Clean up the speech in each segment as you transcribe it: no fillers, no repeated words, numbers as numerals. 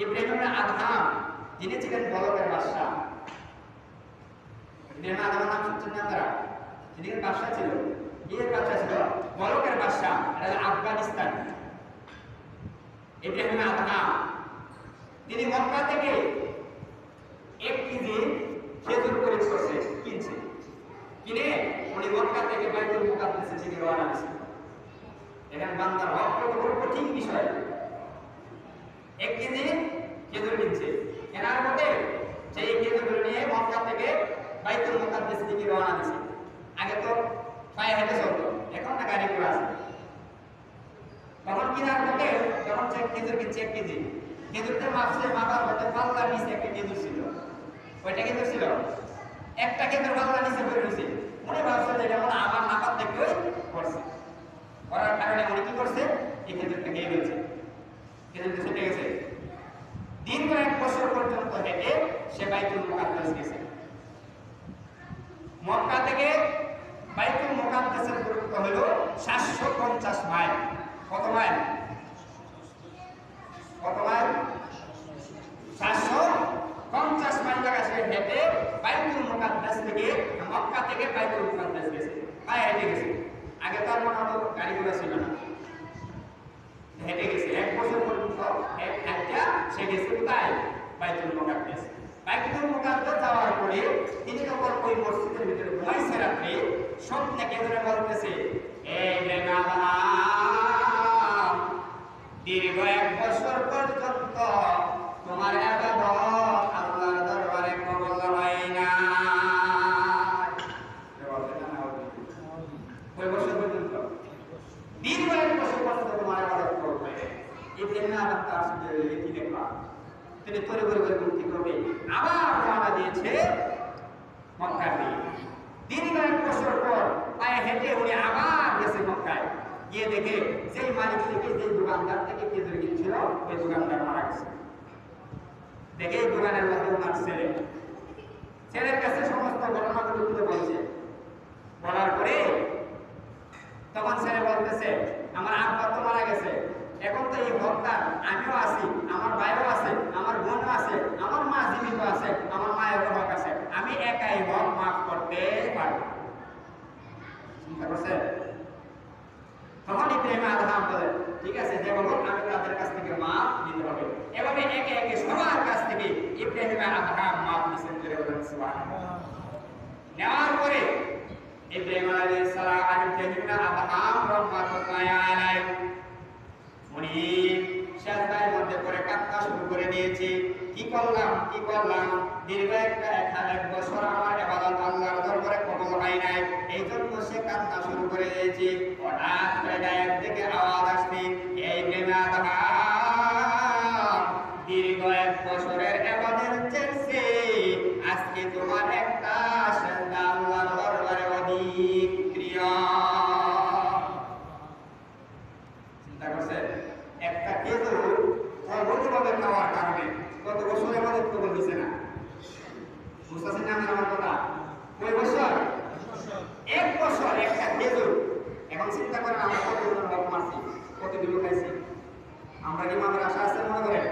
Ibrahim Adham যিনি ছিলেন বলকের বাদশাহ। ইব্রাহিম আদহাম নাম শুনছেন না আপনারা? যিনি বাদশাহ ছিল, এর বাদশাহ ছিল বলকের বাদশাহ, এটা আফগানিস্তান। ইব্রাহিম আদহাম তিনি মক্কা থেকে 1 কেজি খেজুর খরিদ করছে, কিনছে, কিনে উনি মক্কা থেকে বাইতুল মুকাদ্দাসের দিকে রওনা দিয়েছেন। এখানে বান্দার হক কত কঠিন বিষয়। 1 কেজি খেজুর কিনছে, কেনার পরে সেই খেজুরগুলো নিয়ে মক্কা থেকে বাইতুল মুকাদ্দাসের দিকে রওনা দিয়েছে। আগে তো পায়ে হেঁটে চলতো, এখন না গাড়ি ঘোড়া আছে। তখন কেনার পরে যখন সে খেজুর কিনছে 1 কেজি, খেজুরটা মাপছে, মাপার পরে পাল্লার নিচে একটা খেজুর ছিল। ওইটা খেজুর ছিল, একটা খেজুর পাল্লার নিচে পড়ে রয়েছে। মনে ভাবছে যে এটা মনে আমার নাপার থেকেই করছে, করার কারণে উনি কি করছে, এই খেজুরটা খেয়ে ফেলছে, খেজুরটা ছুটে গেছে। দীর্ঘ 1 বছর পর্যন্ত হেঁটে সে বাইতুল মুকাদ্দাস গেছে। মক্কা থেকে বাইতুল মুকাদ্দাসের দূরত্ব হলো 750 মাইল। কত মাইল? কত মাইল? 750 মাইল জায়গা সে হেঁটে বাইতুল মুকাদ্দাস থেকে, মক্কা থেকে বাইতুল মুকাদ্দাস গেছে, পায়ে হেঁটে গেছে। আগে তার মনে হতো গাড়ি ঘোড়া ছিল না, হেঁটে গেছে 1 বছর পর্যন্ত একটা সে গেছে কোথায়? বাইতুল মুকাদ্দাস। বাইতুল মুকাদ্দাস যাওয়ার পরে তিনি যখন ওই মসজিদের ভিতরে ঘুমাইছে রাত্রে, স্বপ্নে কে ধরে বলতেছে, এই বেগাম, দীর্ঘ 1 বছর পর্যন্ত তোমার ইবাদত আল্লাহর দরবারে কবুল হয় না। ওই বছর পর্যন্ত, দীর্ঘ 1 বছর পর্যন্ত তোমার ইবাদত কবুল হয় না। ইব্রাহিম আদম তার সাথে কি দেখবা, তিনি তরে করে মুক্তি করবে, আবার রওনা দিয়েছে মক্কার দিকে। দীর্ঘ 1 বছর পর পায়ে হেঁটে উনি আবার গেছে মক্কায়, গিয়ে দেখে যেই মালিক থেকে, যেই দোকানদার থেকে খেজুর কিনছিল, ওই দোকানদার মারা গেছে। দেখে এই দোকানের মধ্যে ওনার ছেলের কাছে সমস্ত ঘটনাগুলো তুলে বলছে। বলার পরে তখন ছেলে বলতেছে, আমার আব্বা তো মারা গেছে, এখন তো এই হকদার আমিও আছি, আমার ভাইও আছে, আমার বোনও আছে, আমার মা জীবিত আছে, আমার মায়ের হক আছে, আমি একাই হক মাফ করতে পারবো। চিন্তা করছে? তখন ইব্রাহিম আদহাম বলে, ঠিক আছে, যে বলো আমি তাদের কাছ থেকে মাফ নিতে হবে। এভাবে একে একে সবার কাছ থেকে ইব্রাহিম আদহাম মাফ নিছেন। নেওয়ার পরে ইব্রাহিম আলাইহিস সালাম ইব্রাহিম আদহাম রাহমাতুল্লাহি আলাইহি উনি সেজদার মধ্যে পড়ে কান্না শুরু করে দিয়েছে। কি করলাম, কি করলাম, দীর্ঘ 1 বছর আমার ইবাদত আল্লাহর দরবারে কবুল হয় নাই, এই জন্য সে কান্না শুরু করে দিয়েছে। হঠাৎ করে গায়ের থেকে আওয়াজ আসছে, এই বেনাদা, দীর্ঘ 1 বছরের ইবাদতের চেয়ে আজকে তোমার একটা সেজদা আল্লাহর দরবারে অধিক প্রিয়। চিন্তা করছে? একটা খেজুর অবৈধভাবে খাওয়ার কারণে কত বছর ইবাদত কবুল হয়েছে না? বুঝতেছেন না আমার কথা? কয় বছর? 1 বছর একটা খেজুর। এখন চিন্তা করেন আমরা কতগুলো হক মারছি, কতগুলো খাইছি। আমরা কি আমাদের আশা আছে মনে করেন?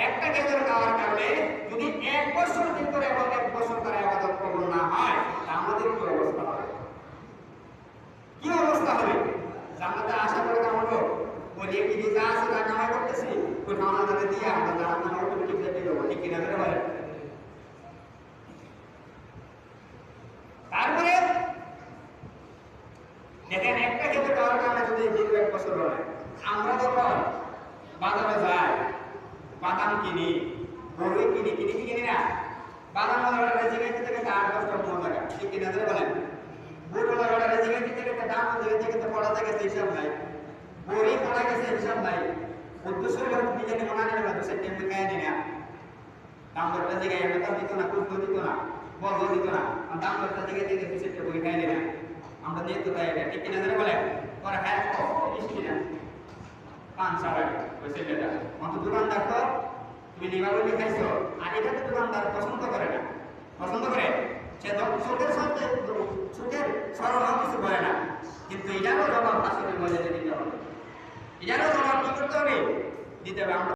একটা খেজুর খাওয়ার কারণে যদি 1 বছর ভিতরে এবং 1 বছর তার ইবাদত কবুল না হয়, আমাদের কি অবস্থা হবে? কি অবস্থা হবে? জান্নাতে আশা করে কেমন হোক, বলি কি যা আছে তা কামাই করতেছি, ওই খাওয়া দাওয়া দিয়ে আমরা জান্নাত নামার উপর কি যেতে দেবো, ঠিক কিনা ধরে বলেন? তারপরে দেখেন, একটা খেতে খাওয়ার কারণে যদি দীর্ঘ 1 বছর হয়, আমরা যখন বাজারে যাই, বাদাম কিনি, গরু কিনি, কিনি কি কিনি না? বাদাম অর্ডারে জিগাইতে থেকে 8-10 টাকা টাকা, ঠিক কিনা ধরে বলেন? গরু অর্ডারে জিগাইতে থেকে দাম জিগাইতে থেকে পড়া থেকে হিসাব নাই, গরু পড়া গেছে হিসাব নাই, উদ্দেশ্য হলো বিজেপি মনে নেই না, দুসে টেম্পে খাই নি না, দাম দরটা জিগাই আমরা দিত না, কুদ দিত না, বল দিত না, দাম দরটা জিগাই থেকে দুসে টেম্পে খাই নি না, আমরা নিয়ে তো তাই এটা, ঠিক কিনা ধরে বলেন? পরে হ্যাঁ মিষ্টি না 5 টাকা ওই ছেলেটা, অন্ত দোকানদার তো তুমি নিবা বলে খাইছো, আর এটা তো দোকানদার পছন্দ করে না, পছন্দ করে সে চোখের সাথে চোখের সরল কিছু বলে না, কিন্তু এটারও জবাব আসলে মজা দিতে হবে, এটারও জবাব করতে হবে, দিতে হবে। আমরা